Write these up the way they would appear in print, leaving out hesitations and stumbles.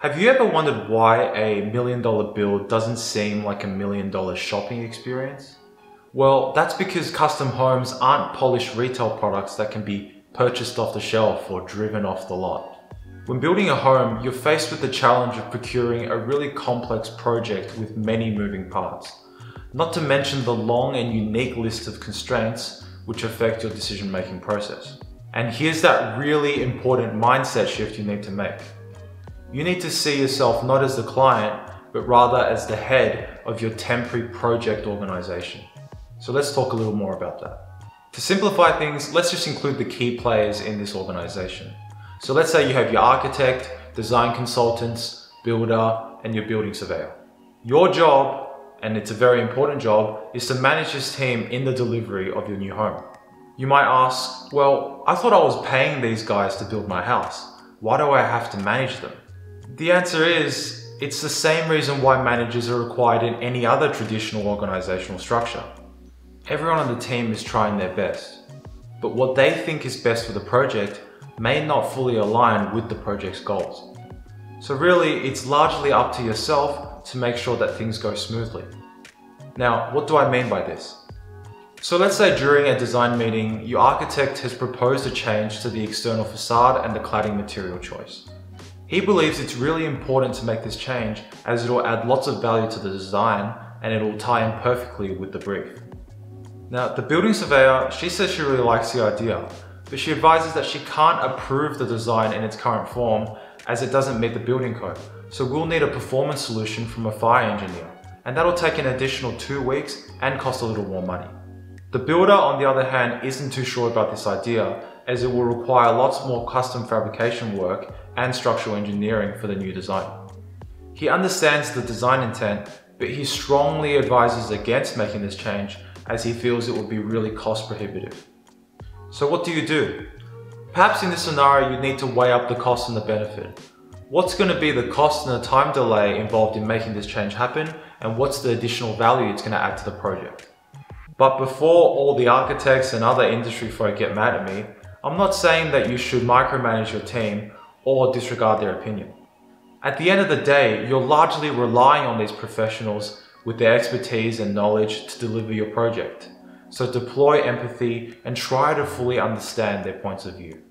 Have you ever wondered why a $1 million build doesn't seem like a $1 million shopping experience? Well, that's because custom homes aren't polished retail products that can be purchased off the shelf or driven off the lot. When building a home, you're faced with the challenge of procuring a really complex project with many moving parts, not to mention the long and unique list of constraints which affect your decision-making process. And here's that really important mindset shift you need to make. You need to see yourself not as the client, but rather as the head of your temporary project organization. So let's talk a little more about that. To simplify things, let's just include the key players in this organization. So let's say you have your architect, design consultants, builder, and your building surveyor. Your job, and it's a very important job, is to manage this team in the delivery of your new home. You might ask, well, I thought I was paying these guys to build my house. Why do I have to manage them? The answer is, it's the same reason why managers are required in any other traditional organizational structure. Everyone on the team is trying their best, but what they think is best for the project may not fully align with the project's goals. So really, it's largely up to yourself to make sure that things go smoothly. Now, what do I mean by this? So let's say during a design meeting, your architect has proposed a change to the external facade and the cladding material choice. He believes it's really important to make this change as it will add lots of value to the design and it will tie in perfectly with the brief. Now, the building surveyor, she says she really likes the idea, but she advises that she can't approve the design in its current form as it doesn't meet the building code. So we'll need a performance solution from a fire engineer, and that'll take an additional 2 weeks and cost a little more money. The builder, on the other hand, isn't too sure about this idea as it will require lots more custom fabrication work and structural engineering for the new design. He understands the design intent, but he strongly advises against making this change as he feels it will be really cost prohibitive. So what do? Perhaps in this scenario you need to weigh up the cost and the benefit. What's going to be the cost and the time delay involved in making this change happen, and what's the additional value it's going to add to the project? But before all the architects and other industry folk get mad at me, I'm not saying that you should micromanage your team or disregard their opinion. At the end of the day, you're largely relying on these professionals with their expertise and knowledge to deliver your project. So deploy empathy and try to fully understand their points of view.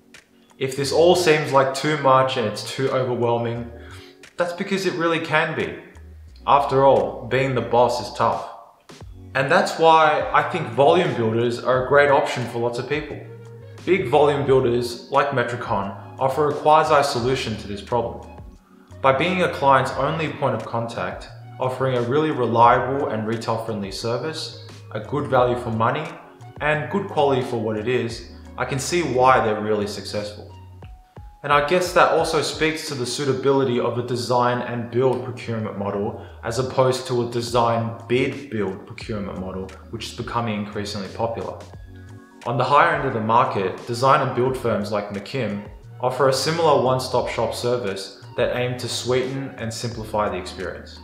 If this all seems like too much and it's too overwhelming, that's because it really can be. After all, being the boss is tough. And that's why I think volume builders are a great option for lots of people. Big volume builders, like Metricon, offer a quasi-solution to this problem. By being a client's only point of contact, offering a really reliable and retail-friendly service, a good value for money, and good quality for what it is, I can see why they're really successful. And I guess that also speaks to the suitability of a design and build procurement model as opposed to a design bid build procurement model, which is becoming increasingly popular. On the higher end of the market, design and build firms like McKim offer a similar one-stop shop service that aim to sweeten and simplify the experience.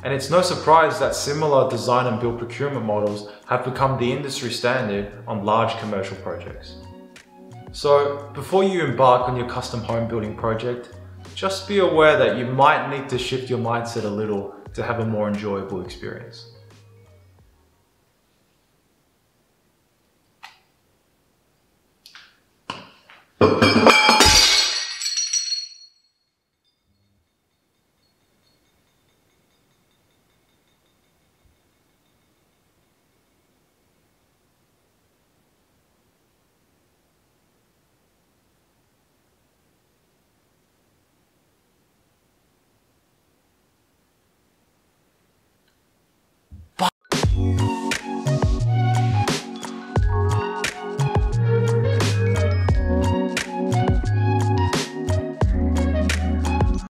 And it's no surprise that similar design and build procurement models have become the industry standard on large commercial projects. So before you embark on your custom home building project, just be aware that you might need to shift your mindset a little to have a more enjoyable experience.